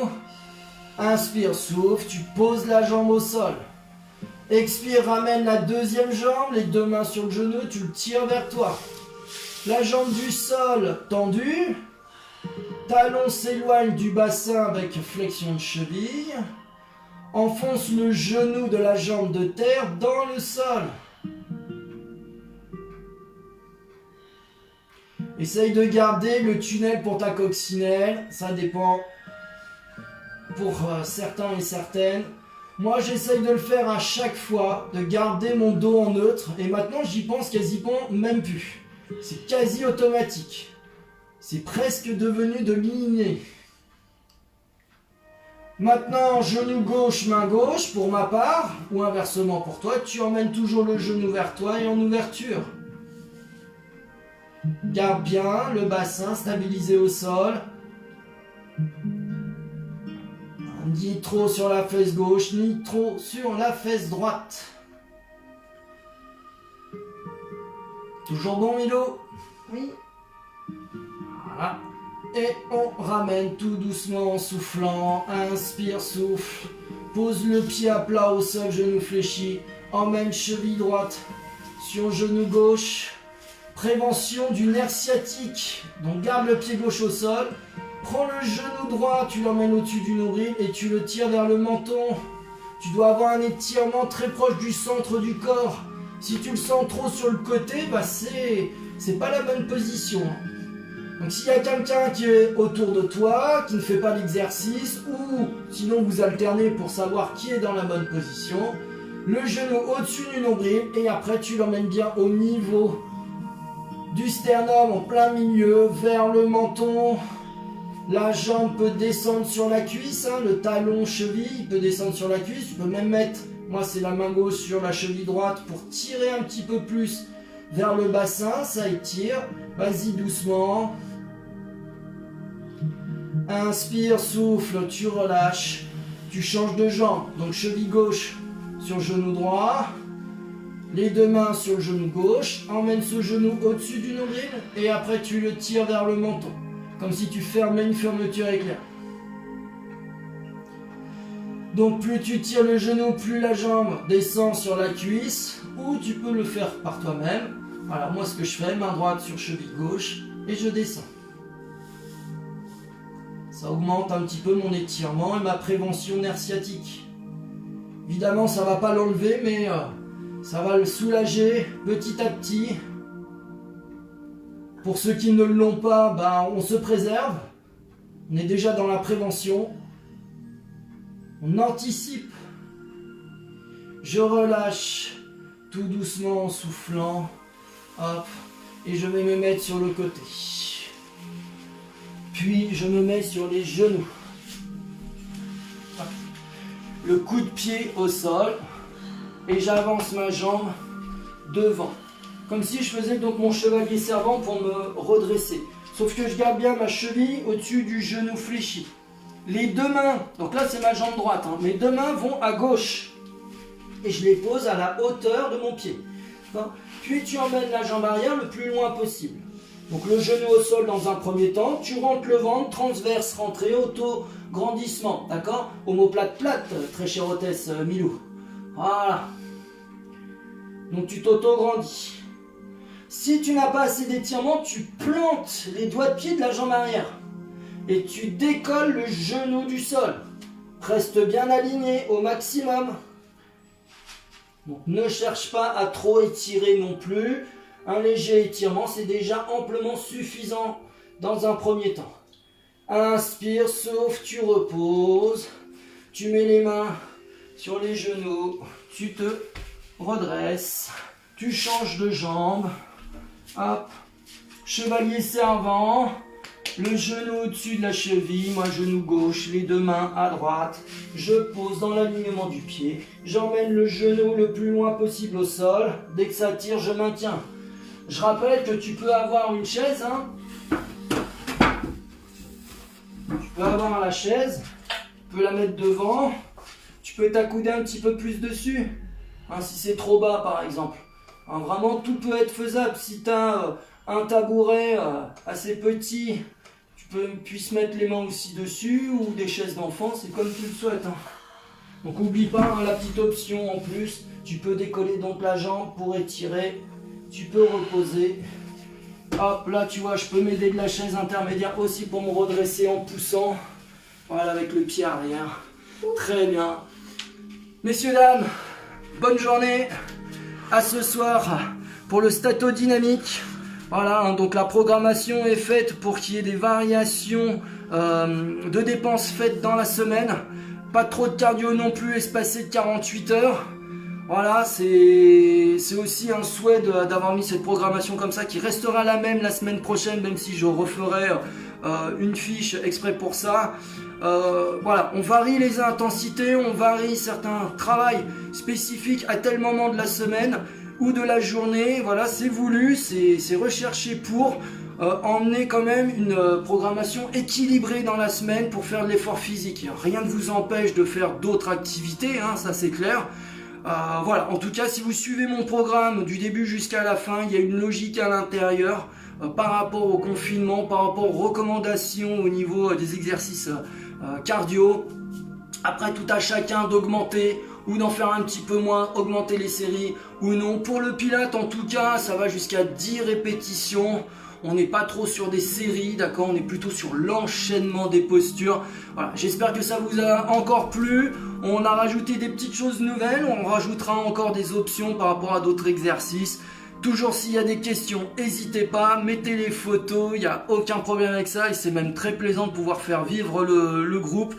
Inspire, souffle, tu poses la jambe au sol. Expire, ramène la deuxième jambe, les 2 mains sur le genou, tu le tires vers toi. La jambe du sol tendue. Talon s'éloigne du bassin avec flexion de cheville. Enfonce le genou de la jambe de terre dans le sol. Essaye de garder le tunnel pour ta coccinelle. Ça dépend pour certains et certaines. Moi, j'essaye de le faire à chaque fois, de garder mon dos en neutre. Et maintenant, j'y pense quasiment même plus. C'est quasi automatique. C'est presque devenu de l'inné. Maintenant, genou gauche, main gauche pour ma part, ou inversement pour toi, tu emmènes toujours le genou vers toi et en ouverture. Garde bien le bassin stabilisé au sol. Ni trop sur la fesse gauche, ni trop sur la fesse droite. Toujours bon, Milo? Oui. Voilà. Et on ramène tout doucement en soufflant. Inspire, souffle. Pose le pied à plat au sol, genou fléchi. Emmène cheville droite sur genou gauche. Prévention du nerf sciatique. Donc garde le pied gauche au sol. Prends le genou droit, tu l'emmènes au-dessus du nombril et tu le tires vers le menton. Tu dois avoir un étirement très proche du centre du corps. Si tu le sens trop sur le côté, bah c'est pas la bonne position. Donc s'il y a quelqu'un qui est autour de toi, qui ne fait pas l'exercice, ou sinon vous alternez pour savoir qui est dans la bonne position, le genou au-dessus du nombril, et après tu l'emmènes bien au niveau du sternum, en plein milieu, vers le menton. La jambe peut descendre sur la cuisse, hein, le talon cheville peut descendre sur la cuisse. Tu peux même mettre, moi c'est la main gauche sur la cheville droite pour tirer un petit peu plus vers le bassin, ça étire. Vas-y doucement. Inspire, souffle, tu relâches. Tu changes de jambe, donc cheville gauche sur genou droit. Les deux mains sur le genou gauche. Emmène ce genou au-dessus du nombril et après tu le tires vers le menton. Comme si tu fermais une fermeture éclair. Donc plus tu tires le genou, plus la jambe descend sur la cuisse. Ou tu peux le faire par toi-même. Voilà, moi ce que je fais, main droite sur cheville gauche et je descends. Ça augmente un petit peu mon étirement et ma prévention nerf sciatique. Évidemment ça va pas l'enlever mais ça va le soulager petit à petit. Pour ceux qui ne l'ont pas, ben, on se préserve. On est déjà dans la prévention. On anticipe. Je relâche tout doucement en soufflant. Hop. Et je vais me mettre sur le côté. Puis je me mets sur les genoux. Hop. Le coup de pied au sol. Et j'avance ma jambe devant. Comme si je faisais donc mon chevalier servant pour me redresser. Sauf que je garde bien ma cheville au-dessus du genou fléchi. Les deux mains, donc là c'est ma jambe droite, hein, mes deux mains vont à gauche. Et je les pose à la hauteur de mon pied. Puis tu emmènes la jambe arrière le plus loin possible. Donc le genou au sol dans un premier temps, tu rentres le ventre, transverse, rentrée, auto-grandissement, d'accord? Omoplate plate, très chère hôtesse Milou. Voilà. Donc tu t'auto-grandis. Si tu n'as pas assez d'étirement, tu plantes les doigts de pied de la jambe arrière. Et tu décolles le genou du sol. Reste bien aligné au maximum. Donc ne cherche pas à trop étirer non plus. Un léger étirement, c'est déjà amplement suffisant dans un premier temps. Inspire, souffle, tu reposes. Tu mets les mains sur les genoux. Tu te redresses. Tu changes de jambe. Hop. Chevalier servant. Le genou au-dessus de la cheville, moi genou gauche, les deux mains à droite. Je pose dans l'alignement du pied. J'emmène le genou le plus loin possible au sol. Dès que ça tire, je maintiens. Je rappelle que tu peux avoir une chaise. Hein. Tu peux avoir la chaise. Tu peux la mettre devant. Tu peux t'accouder un petit peu plus dessus. Hein, si c'est trop bas par exemple. Hein, vraiment, tout peut être faisable. Si tu as un tabouret assez petit, tu puisses mettre les mains aussi dessus, ou des chaises d'enfant, c'est comme tu le souhaites. Hein. Donc n'oublie pas hein, la petite option en plus, tu peux décoller donc la jambe pour étirer, tu peux reposer. Hop, là tu vois, je peux m'aider de la chaise intermédiaire aussi pour me redresser en poussant. Voilà, avec le pied arrière. Très bien. Messieurs, dames, bonne journée. À ce soir pour le statodynamique. Voilà, hein, donc la programmation est faite pour qu'il y ait des variations de dépenses faites dans la semaine. Pas trop de cardio non plus, espacé de 48 heures. Voilà, c'est aussi un souhait d'avoir mis cette programmation comme ça, qui restera la même la semaine prochaine, même si je referai une fiche exprès pour ça. Voilà, on varie les intensités, on varie certains travails spécifiques à tel moment de la semaine ou de la journée. Voilà, c'est voulu, c'est recherché pour emmener quand même une programmation équilibrée dans la semaine pour faire de l'effort physique. Rien ne vous empêche de faire d'autres activités, hein, ça c'est clair. Voilà, en tout cas, si vous suivez mon programme du début jusqu'à la fin, il y a une logique à l'intérieur par rapport au confinement, par rapport aux recommandations au niveau des exercices cardio. Après, tout à chacun d'augmenter ou d'en faire un petit peu moins, augmenter les séries ou non. Pour le pilate, en tout cas, ça va jusqu'à 10 répétitions. On n'est pas trop sur des séries, d'accord? On est plutôt sur l'enchaînement des postures. Voilà, j'espère que ça vous a encore plu. On a rajouté des petites choses nouvelles, on rajoutera encore des options par rapport à d'autres exercices. Toujours s'il y a des questions, n'hésitez pas, mettez les photos, il n'y a aucun problème avec ça et c'est même très plaisant de pouvoir faire vivre le groupe.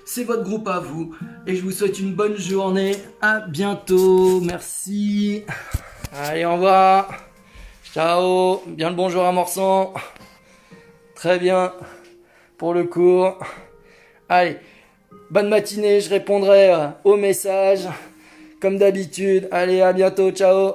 C'est votre groupe à vous et je vous souhaite une bonne journée. À bientôt, merci. Allez, au revoir. Ciao. Bien le bonjour à Morsan. Très bien pour le cours. Allez, bonne matinée, je répondrai aux messages comme d'habitude. Allez, à bientôt, ciao.